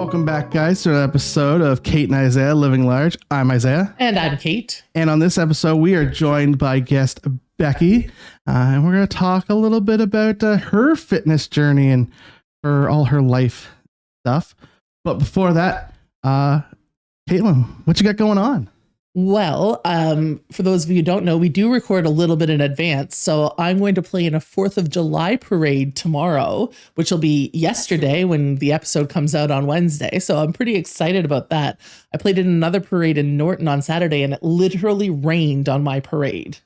Welcome back, guys, to an episode of Kate and Isaiah Living Large. I'm Isaiah. And I'm Kate. And on this episode, we are joined by guest Becky. And we're going to talk a little bit about her fitness journey and all her life stuff. But before that, Caitlin, what you got going on? Well, for those of you who don't know, we do record a little bit in advance. So I'm going to play in a 4th of July parade tomorrow, which will be yesterday when the episode comes out on Wednesday. So I'm pretty excited about that. I played in another parade in Norton on Saturday and it literally rained on my parade.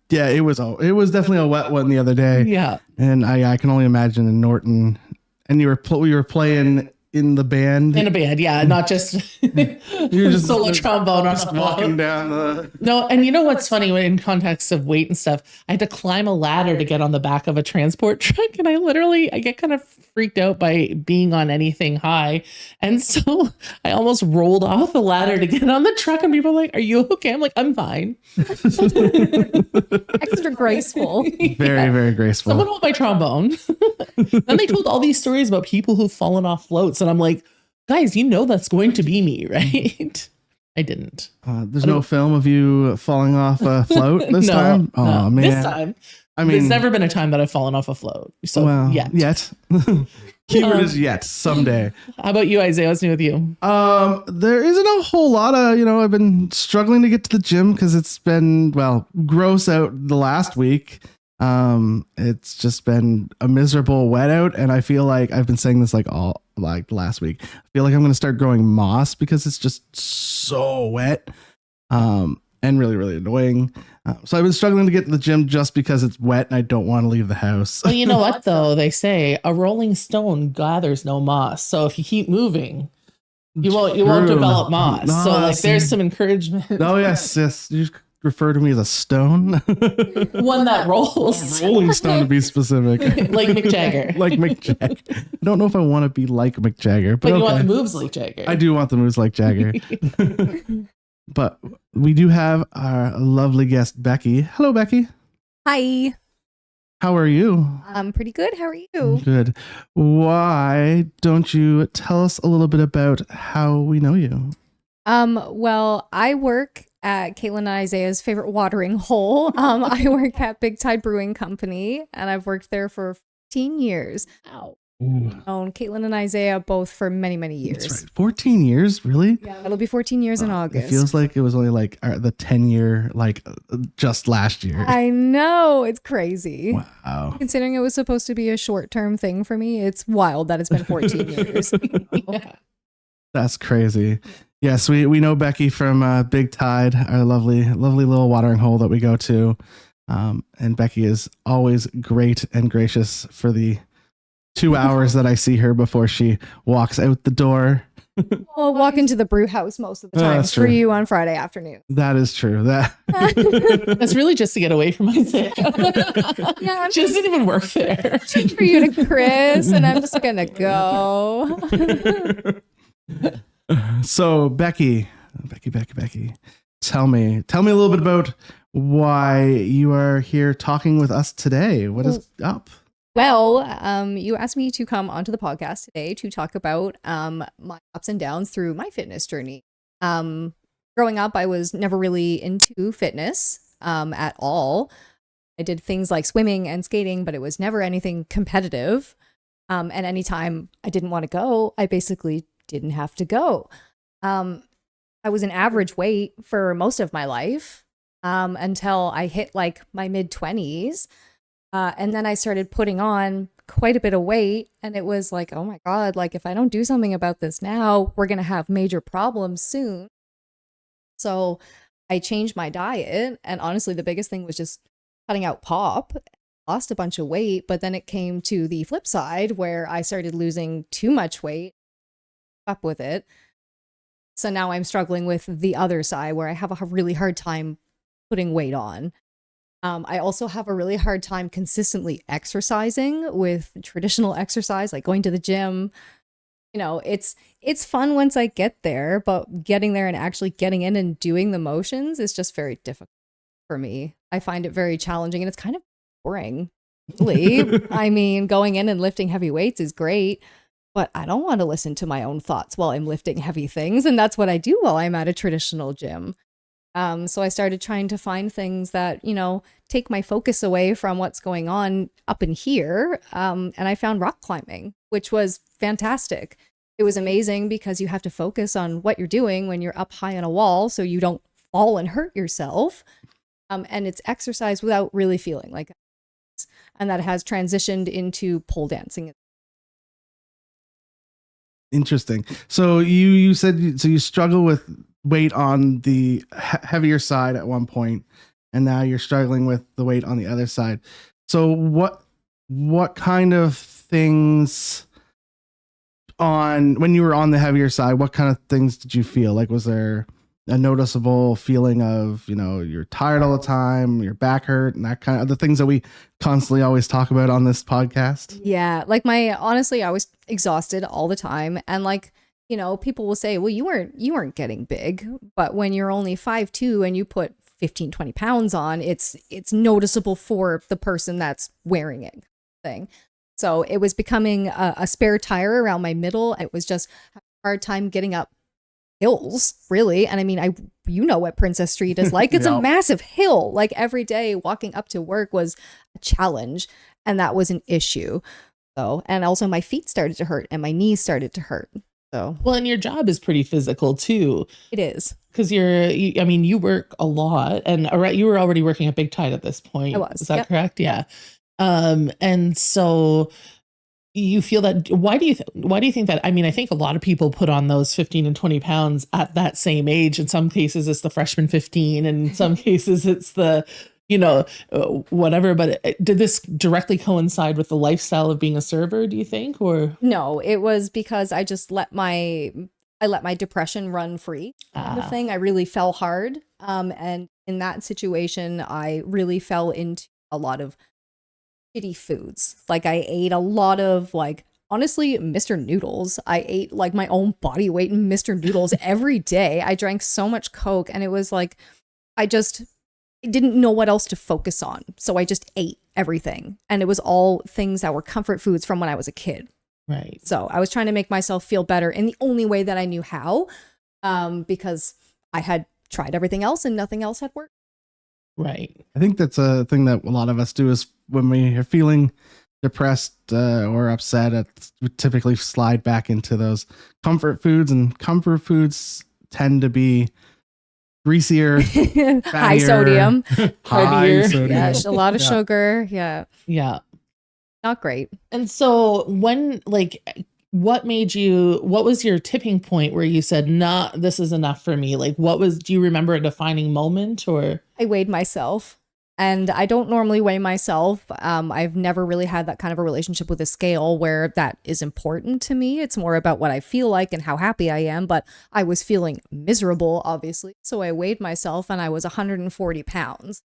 Yeah, it was definitely a wet one the other day. Yeah. And I can only imagine in Norton. And you were playing in the band. In a band, yeah, not just you're just solo trombone on just walking down the. No, and you know what's funny when in context of weight and stuff, I had to climb a ladder to get on the back of a transport truck, and I get kind of freaked out by being on anything high, and so I almost rolled off the ladder to get on the truck, and people are like, "Are you okay?" I'm like, "I'm fine." Extra graceful. Very, very graceful. Someone hold my trombone. Then they told all these stories about people who've fallen off floats, and I'm like, guys, you know that's going to be me, right? I didn't. There's no film of you falling off a float this time? Oh, no. man. This time. I mean, there's never been a time that I've fallen off a float. So, well, yet. Keyword is yet, someday. How about you, Isaiah? What's new with you? There isn't a whole lot of, I've been struggling to get to the gym because it's been, gross out the last week. It's just been a miserable wet out, and I feel like I've been saying this last week. I feel like I'm going to start growing moss because it's just so wet, and really, really annoying. So I've been struggling to get to the gym just because it's wet and I don't want to leave the house. Well, you know what though? They say a rolling stone gathers no moss. So if you keep moving, you won't develop moss. So there's some encouragement. Oh yes. You refer to me as a stone. One that rolls. A rolling stone to be specific. Like Mick Jagger. Like Mick Jagger. I don't know if I want to be like Mick Jagger, but you okay. want the moves like Jagger. I do want the moves like Jagger. But we do have our lovely guest, Becky. Hello, Becky. Hi. How are you? I'm pretty good. How are you? Good. Why don't you tell us a little bit about how we know you? Well, I work at Caitlin and Isaiah's favorite watering hole. I work at Big Tide Brewing Company, and I've worked there for 15 years. Wow. Known Caitlin and Isaiah both for many, many years. That's right. 14 years, really? Yeah, it'll be 14 years in August. It feels like it was only the 10-year, just last year. I know, it's crazy. Wow. Considering it was supposed to be a short-term thing for me, it's wild that it's been 14 years. Yeah. That's crazy. Yes, we know Becky from Big Tide, our lovely little watering hole that we go to. And Becky is always great and gracious for the 2 hours that I see her before she walks out the door. I'll walk into the brew house most of the time for you on Friday afternoon. That is true. That's really just to get away from Isaiah. Yeah, she doesn't even work there. For you to Chris, and I'm just gonna go. So Becky, tell me a little bit about why you are here talking with us today. What is up? Well, you asked me to come onto the podcast today to talk about my ups and downs through my fitness journey. Growing up, I was never really into fitness at all. I did things like swimming and skating, but it was never anything competitive. And anytime I didn't want to go, I basically didn't have to go. I was an average weight for most of my life until I hit my mid-20s. And then I started putting on quite a bit of weight, and it was like, oh my God, if I don't do something about this now, we're going to have major problems soon. So I changed my diet, and honestly, the biggest thing was just cutting out pop. Lost a bunch of weight, but then it came to the flip side where I started losing too much weight up with it. So now I'm struggling with the other side where I have a really hard time putting weight on. I also have a really hard time consistently exercising with traditional exercise, like going to the gym. It's fun once I get there, but getting there and actually getting in and doing the motions is just very difficult for me. I find it very challenging, and it's kind of boring, really. I mean, going in and lifting heavy weights is great, but I don't want to listen to my own thoughts while I'm lifting heavy things. And that's what I do while I'm at a traditional gym. So I started trying to find things that, take my focus away from what's going on up in here. And I found rock climbing, which was fantastic. It was amazing because you have to focus on what you're doing when you're up high on a wall so you don't fall and hurt yourself. And it's exercise without really feeling like it. And that has transitioned into pole dancing. Interesting. So you said you struggle with weight on the heavier side at one point, and now you're struggling with the weight on the other side. So what kind of things when you were on the heavier side, what kind of things did you feel? Like, was there a noticeable feeling of, you're tired all the time, your back hurt, and that kind of the things that we constantly always talk about on this podcast? Yeah, like honestly, I was exhausted all the time. And like, people will say, well, you weren't getting big, but when you're only 5'2" and you put 15, 20 pounds on, it's noticeable for the person that's wearing it thing. So it was becoming a spare tire around my middle. It was just a hard time getting up hills, really. And I mean, what Princess Street is like. It's a massive hill. Like every day walking up to work was a challenge, and that was an issue. So, and also my feet started to hurt and my knees started to hurt. So, well, and your job is pretty physical too. It is. Because you work a lot, and you were already working at Big Tide at this point. I was. Is that correct? Yeah. And so you feel that, why do you think that? I mean, I think a lot of people put on those 15 and 20 pounds at that same age. In some cases it's the freshman 15, and in some cases it's the, whatever. But did this directly coincide with the lifestyle of being a server, do you think? Or no, it was because I just let my depression run free kind of thing. I really fell hard. And in that situation, I really fell into a lot of shitty foods. Like I ate a lot of honestly, Mr. Noodles. I ate like my own body weight in Mr. Noodles every day. I drank so much Coke, and it was like, I didn't know what else to focus on. So I just ate everything. And it was all things that were comfort foods from when I was a kid. right. So I was trying to make myself feel better in the only way that I knew how, because I had tried everything else and nothing else had worked. Right. I think that's a thing that a lot of us do, is when we are feeling depressed or upset, we typically slide back into those comfort foods, and comfort foods tend to be greasier, high sodium, high sodium. Yeah, a lot of sugar. Yeah. Yeah. Not great. And so what was your tipping point where you said, nah, this is enough for me? Like, do you remember a defining moment? Or I weighed myself, and I don't normally weigh myself. I've never really had that kind of a relationship with a scale where that is important to me. It's more about what I feel like and how happy I am, but I was feeling miserable, obviously. So I weighed myself, and I was 140 pounds,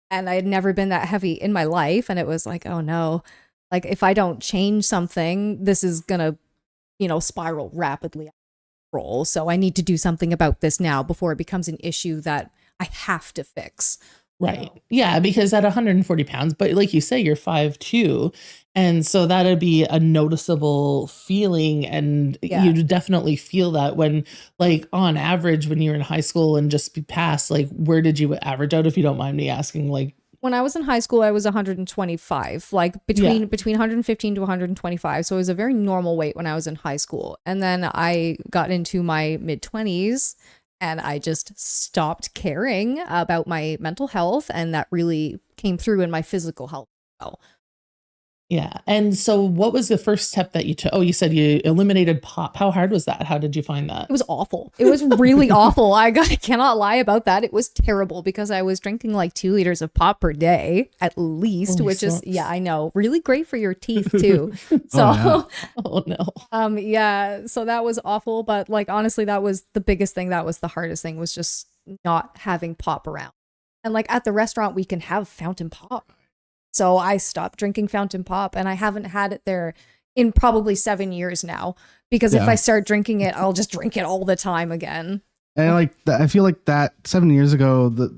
and I had never been that heavy in my life. And it was like, oh no, like if I don't change something, this is gonna spiral rapidly. So I need to do something about this now before it becomes an issue that I have to fix. right. Yeah, because at 140 pounds, but like you say, you're 5'2", and so that'd be a noticeable feeling. And you'd definitely feel that when, like, on average, when you're in high school and just past, like, where did you average out, if you don't mind me asking? Like, when I was in high school, I was 125, like between 115 to 125. So it was a very normal weight when I was in high school. And then I got into my mid-20s, and I just stopped caring about my mental health. And that really came through in my physical health as well. yeah. And so what was the first step that you took? Oh, you said you eliminated pop. How hard was that? How did you find that? It was awful. It was really awful. I cannot lie about that. It was terrible because I was drinking like 2 liters of pop per day at least, Holy which smokes. is, I know, really great for your teeth too. So, Oh no. yeah, so that was awful. But like, honestly, that was the biggest thing. That was the hardest thing, was just not having pop around. And like at the restaurant, we can have fountain pop. So I stopped drinking fountain pop, and I haven't had it there in probably 7 years now, because if I start drinking it, I'll just drink it all the time again. And I feel like that 7 years ago, the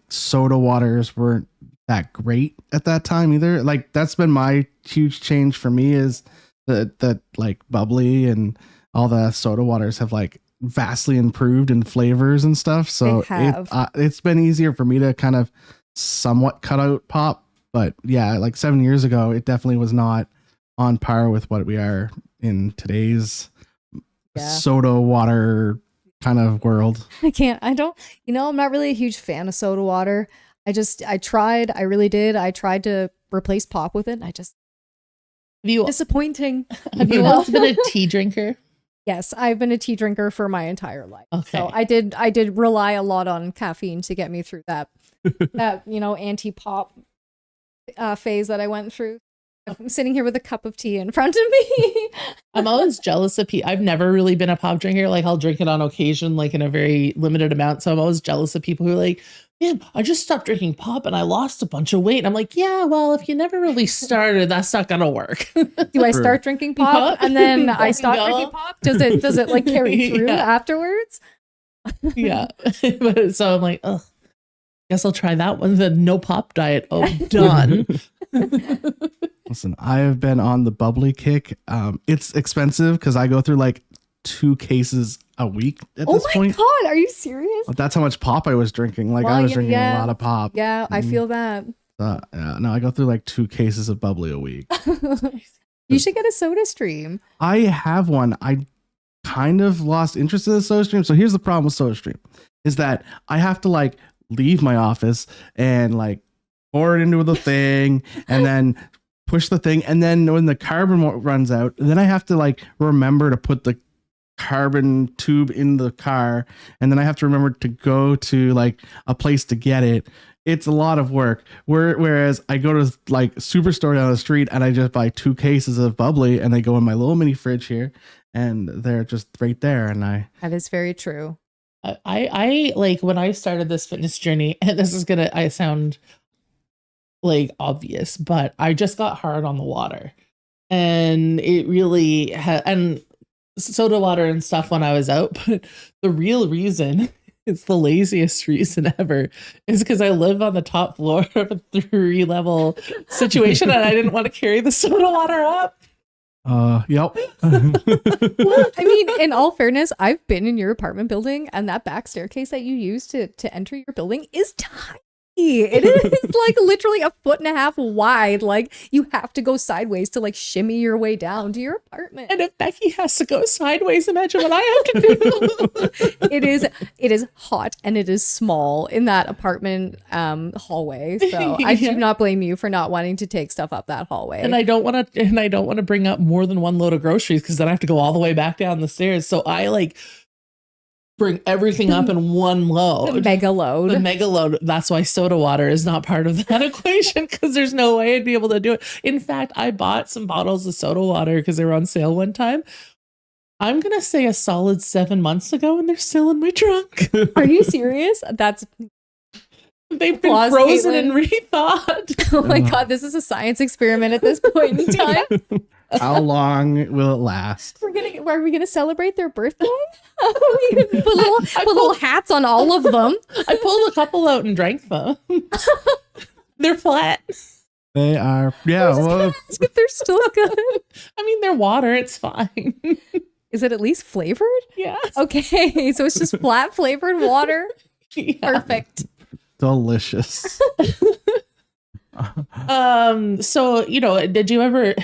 soda waters weren't that great at that time either. Like, that's been my huge change for me, is that like bubbly and all the soda waters have like vastly improved in flavors and stuff. So it's been easier for me to kind of somewhat cut out pop. But yeah, like 7 years ago, it definitely was not on par with what we are in today's soda water kind of world. I don't, I'm not really a huge fan of soda water. I really did. I tried to replace pop with it. Disappointing. Have you always been a tea drinker? Yes, I've been a tea drinker for my entire life. Okay. So I did rely a lot on caffeine to get me through that anti-pop phase that I went through. I'm sitting here with a cup of tea in front of me. I'm always jealous of people. I've never really been a pop drinker. Like I'll drink it on occasion, like in a very limited amount. So I'm always jealous of people who are like, man, I just stopped drinking pop and I lost a bunch of weight. And I'm like, yeah, well, if you never really started, that's not gonna work. Do I start drinking pop and then I stop drinking pop? Does it like carry through afterwards? Yeah. So I'm like, oh, guess I'll try that one. The no pop diet. Oh, done. Listen, I have been on the bubbly kick. It's expensive because I go through like 2 cases a week at this point. Oh my God, are you serious? That's how much pop I was drinking. Like I was drinking a lot of pop. Yeah, I feel that. No, I go through like 2 cases of bubbly a week. You should get a soda stream. I have one. I kind of lost interest in the soda stream. So here's the problem with soda stream is that I have to like leave my office and like pour it into the thing and then push the thing. And then when the carbon runs out, then I have to like remember to put the carbon tube in the car. And then I have to remember to go to like a place to get it. It's a lot of work. Whereas I go to like Superstore down the street and I just buy 2 cases of bubbly and they go in my little mini fridge here and they're just right there. And that is very true. I like when I started this fitness journey, and this is I sound like obvious, but I just got hard on the water, and it really and soda water and stuff when I was out. But the real reason, it's the laziest reason ever, is because I live on the top floor of a 3-level situation, and I didn't want to carry the soda water up. Yep. Well, I mean, in all fairness, I've been in your apartment building and that back staircase that you use to enter your building is tiny. It is like literally 1.5 feet wide. Like you have to go sideways to like shimmy your way down to your apartment. And if Becky has to go sideways, imagine what I have to do. It is hot and it is small in that apartment hallway. So I do not blame you for not wanting to take stuff up that hallway. And I don't want to bring up more than 1 load of groceries because then I have to go all the way back down the stairs. So I like bring everything up in one load. The mega load. That's why soda water is not part of that equation, because there's no way I'd be able to do it. In fact, I bought some bottles of soda water because they were on sale one time. I'm going to say a solid 7 months ago, and they're still in my trunk. Are you serious? They've been frozen and rethawed. Oh my God, this is a science experiment at this point in time. How long will it last? Are we gonna celebrate their birthday? put little hats on all of them. I pulled a couple out and drank them. They're flat. They are. Yeah. Well, if they're still good. I mean, they're water. It's fine. Is it at least flavored? Yeah. Okay, so it's just flat flavored water. Yeah. Perfect. Delicious. So did you ever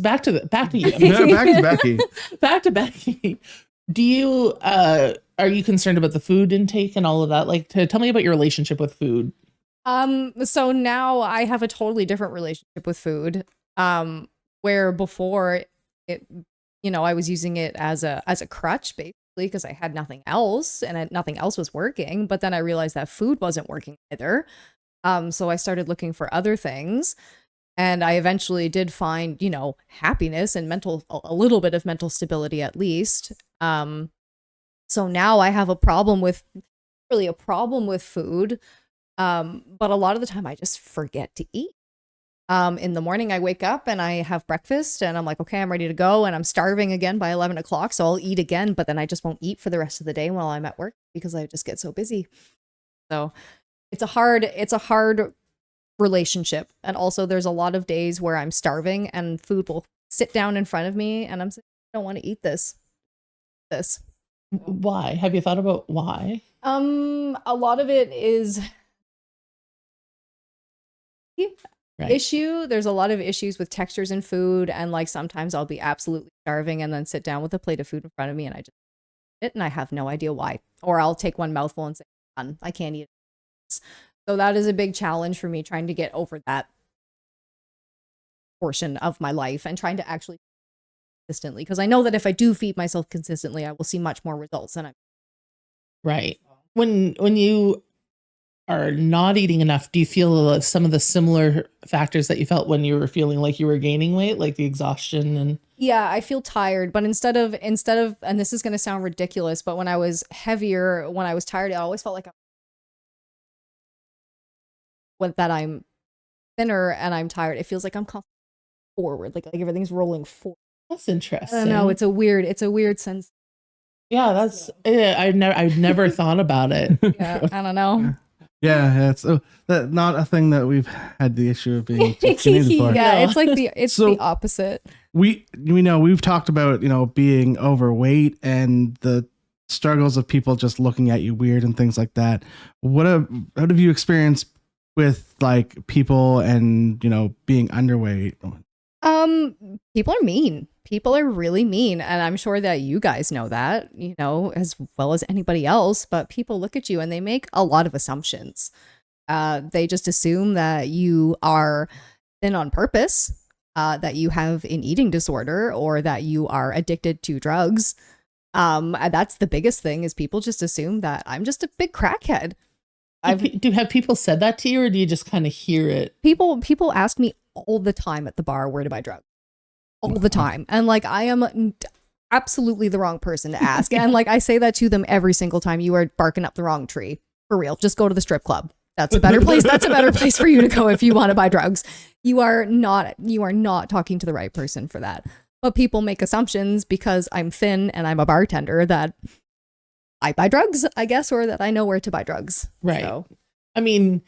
back to you? No, back to Becky. Back to Becky. Do you are you concerned about the food intake and all of that? Like, tell me about your relationship with food. So now I have a totally different relationship with food. Where before I was using it as a crutch basically because I had nothing else and nothing else was working. But then I realized that food wasn't working either. So I started looking for other things, and I eventually did find, happiness and a little bit of mental stability at least. So now I have a problem with food. But a lot of the time I just forget to eat. In the morning I wake up and I have breakfast and I'm like, okay, I'm ready to go. And I'm starving again by 11 o'clock. So I'll eat again, but then I just won't eat for the rest of the day while I'm at work because I just get so busy. So it's a hard relationship. And also there's a lot of days where I'm starving and food will sit down in front of me and I'm saying, I don't want to eat this. Why? Have you thought about why? A lot of it is issue. There's a lot of issues with textures in food, and like sometimes I'll be absolutely starving and then sit down with a plate of food in front of me and I just eat it and I have no idea why. Or I'll take one mouthful and say, I can't eat it. So that is a big challenge for me, trying to get over that portion of my life and trying to actually consistently, because I know that if I do feed myself consistently, I will see much more results than I'm right. When you are not eating enough, do you feel some of the similar factors that you felt when you were feeling like you were gaining weight, like the exhaustion and Yeah, I feel tired, but instead of and this is going to sound ridiculous, but when I was heavier, when I was tired, I always felt like that I'm thinner and I'm tired. It feels like I'm constantly forward, like everything's rolling forward. That's interesting. I don't know, it's a weird sense. Yeah, that's I've never thought about it. Yeah, I don't know. Yeah, it's not a thing that we've had the issue of being too skinny before. Yeah, No. it's like the opposite. We know we've talked about being overweight and the struggles of people just looking at you weird and things like that. What have you experienced with like people and being underweight? People are mean. People are really mean, and I'm sure that you guys know that, as well as anybody else, but people look at you and they make a lot of assumptions. They just assume that you are thin on purpose, that you have an eating disorder, or that you are addicted to drugs. And that's the biggest thing, is people just assume that I'm just a big crackhead. Have people said that to you, or do you just kind of hear it? People ask me all the time at the bar, where to buy drugs. All the time. And like, I am absolutely the wrong person to ask. And like, I say that to them every single time. You are barking up the wrong tree. For real. Just go to the strip club. That's a better place. That's a better place for you to go if you want to buy drugs. You are not talking to the right person for that. But people make assumptions because I'm thin and I'm a bartender that I buy drugs, I guess, or that I know where to buy drugs. Right. So. I mean,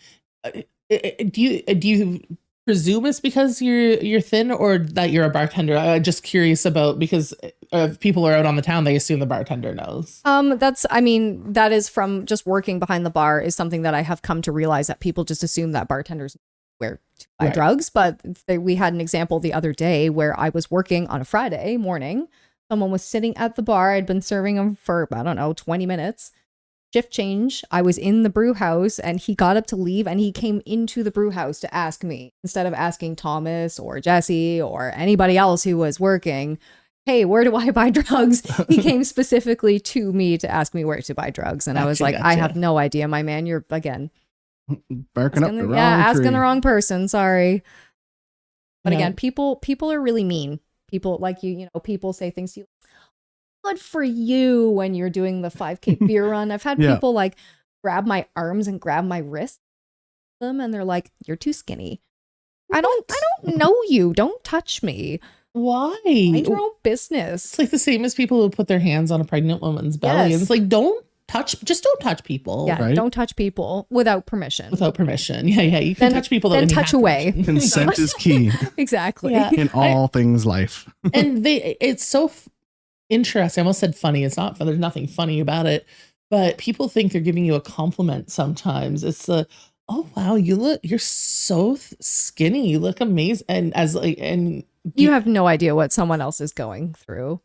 do you presume it's because you're thin, or that you're a bartender? I'm just curious about, because if people are out on the town, they assume the bartender knows. That is from just working behind the bar, is something that I have come to realize, that people just assume that bartenders know where to buy drugs. But we had an example the other day where I was working on a Friday morning. Someone was sitting at the bar. I'd been serving them for, 20 minutes. Shift change. I was in the brew house and he got up to leave, and he came into the brew house to ask me, instead of asking Thomas or Jesse or anybody else who was working, hey, where do I buy drugs? He came specifically to me to ask me where to buy drugs. And I was like, I have no idea, my man. You're, again, barking up the wrong tree. asking the wrong person. Sorry. But again, people are really mean. People like people say things to you. Good for you when you're doing the 5K beer run. I've had people like grab my arms and grab my wrists, and they're like, "You're too skinny." I don't know you. Don't touch me. Why? Mind your own business. It's like the same as people who put their hands on a pregnant woman's belly. Yes. It's like, don't touch people. Yeah, right? Don't touch people without permission. Without permission. Yeah. You can touch people. Then touch away. Consent is key. Exactly. Yeah. In all things life. And it's so interesting. I almost said funny. It's not. There's nothing funny about it. But people think they're giving you a compliment sometimes. It's oh wow, you're so skinny. You look amazing. And You have no idea what someone else is going through.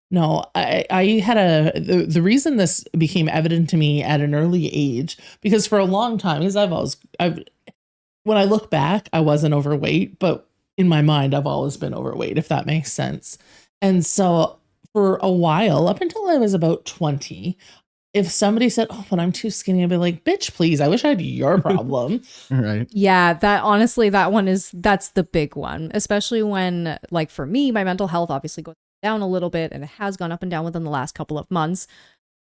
No, I had the reason this became evident to me at an early age, because for a long time, because when I look back, I wasn't overweight, but in my mind, I've always been overweight, if that makes sense. And so for a while, up until I was about 20, if somebody said, "Oh, but I'm too skinny," I'd be like, "Bitch, please, I wish I had your problem." Right. Yeah, that's the big one, especially when, like, for me, my mental health obviously goes down a little bit, and it has gone up and down within the last couple of months.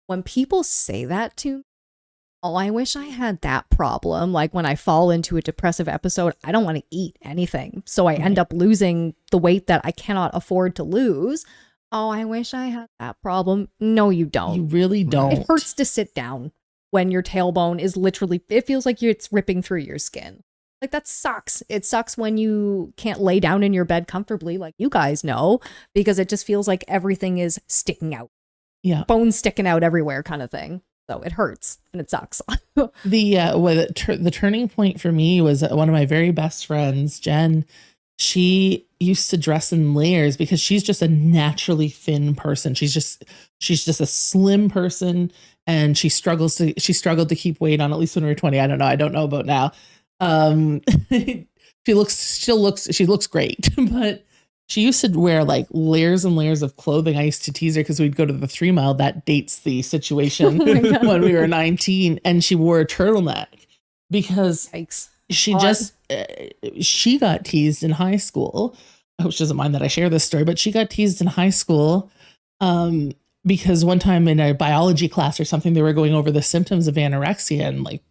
When people say that to me, oh, I wish I had that problem. Like, when I fall into a depressive episode, I don't want to eat anything. So I end up losing the weight that I cannot afford to lose. Oh, I wish I had that problem. No, you don't. You really don't. It hurts to sit down when your tailbone is literally, it feels like it's ripping through your skin. Like, that sucks. It sucks when you can't lay down in your bed comfortably, like you guys know, because it just feels like everything is sticking out. Yeah. Bones sticking out everywhere kind of thing. So it hurts and it sucks. The turning point for me was one of my very best friends, Jen. She used to dress in layers because she's just a naturally thin person. She's just a slim person, and she struggled to keep weight on, at least when we were 20. I don't know about now. She looks great, but she used to wear like layers and layers of clothing. I used to tease her because we'd go to the 3 Mile. That dates the situation when we were 19, and she wore a turtleneck because Yikes. she got teased in high school. I hope she doesn't mind that I share this story, but she got teased in high school because one time in a biology class or something, they were going over the symptoms of anorexia and like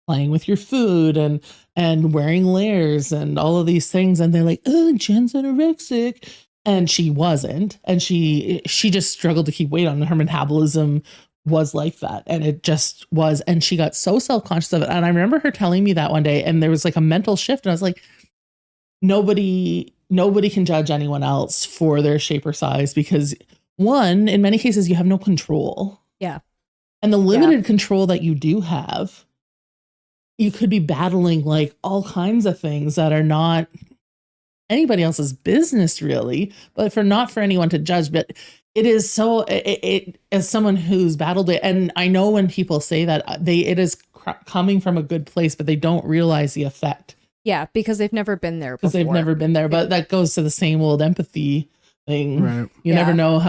playing with your food and wearing layers and all of these things. And they're like, oh, Jen's anorexic. And she wasn't. And she just struggled to keep weight on. Her metabolism was like that. And it just was. And she got so self-conscious of it. And I remember her telling me that one day, and there was like a mental shift. And I was like, nobody can judge anyone else for their shape or size, because one, in many cases, you have no control. Yeah. And the limited control that you do have, you could be battling like all kinds of things that are not anybody else's business, really, but not for anyone to judge. But it is so, it as someone who's battled it, and I know when people say that it is coming from a good place, but they don't realize the effect. Yeah, because they've never been there before. Because they've never been there. But that goes to the same old empathy thing. Right. You never know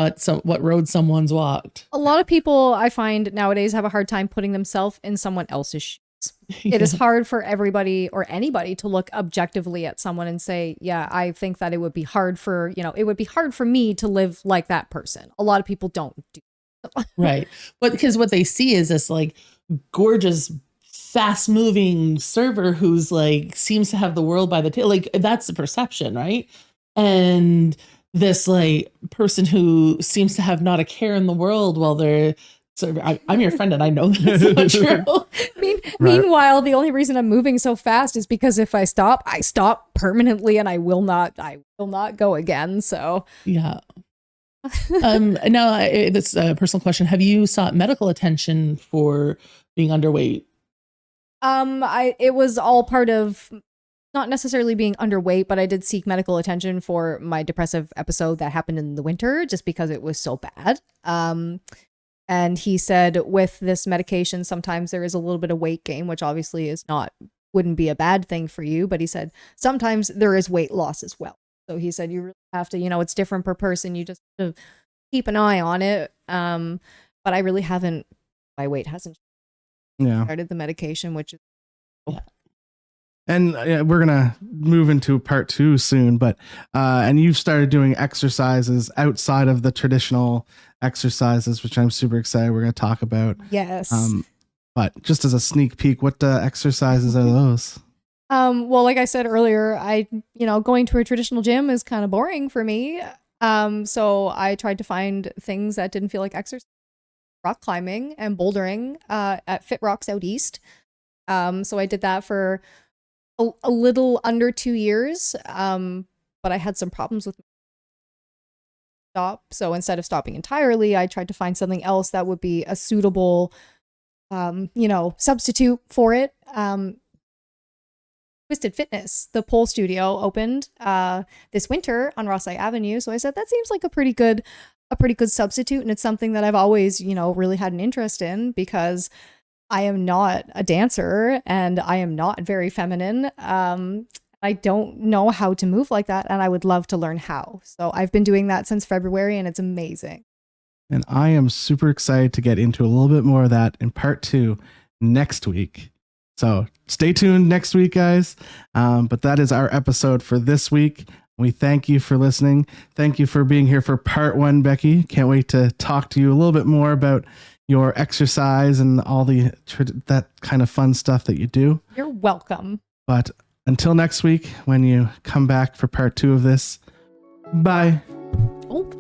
what road someone's walked. A lot of people, I find nowadays, have a hard time putting themselves in someone else's shoes. It is hard for everybody or anybody to look objectively at someone and say, yeah, I think that it would be hard for me to live like that person. A lot of people don't do that. Right. But because what they see is this like gorgeous, fast moving server who's like seems to have the world by the tail. Like, that's the perception, right? And this like person who seems to have not a care in the world while they're I'm your friend and I know that's not true. Meanwhile, the only reason I'm moving so fast is because if I stop permanently, and I will not go again. So yeah. Now that's a personal question. Have you sought medical attention for being underweight? It was all part of not necessarily being underweight, but I did seek medical attention for my depressive episode that happened in the winter, just because it was so bad. And he said with this medication, sometimes there is a little bit of weight gain, which obviously wouldn't be a bad thing for you. But he said sometimes there is weight loss as well. So he said you really have to, it's different per person. You just have to keep an eye on it. But I really haven't, my weight hasn't started the medication, which is. Yeah. And we're going to move into part 2 soon, but, and you've started doing exercises outside of the traditional exercises, which I'm super excited we're going to talk about. Yes. But just as a sneak peek, what exercises are those? Well, like I said earlier, going to a traditional gym is kind of boring for me. So I tried to find things that didn't feel like exercise. Rock climbing and bouldering, at Fit Rocks out east. So I did that for a little under 2 years, but I had some problems with stop. So instead of stopping entirely, I tried to find something else that would be a suitable, substitute for it. Twisted Fitness, the pole studio, opened this winter on Rosyth Avenue. So I said that seems like a pretty good substitute, and it's something that I've always, really had an interest in, because I am not a dancer and I am not very feminine. I don't know how to move like that, and I would love to learn how. So I've been doing that since February, and it's amazing. And I am super excited to get into a little bit more of that in part 2 next week. So stay tuned next week, guys. But that is our episode for this week. We thank you for listening. Thank you for being here for part 1, Becky. Can't wait to talk to you a little bit more about your exercise and all that kind of fun stuff that you do. You're welcome. But until next week, when you come back for part 2 of this, bye. Oh.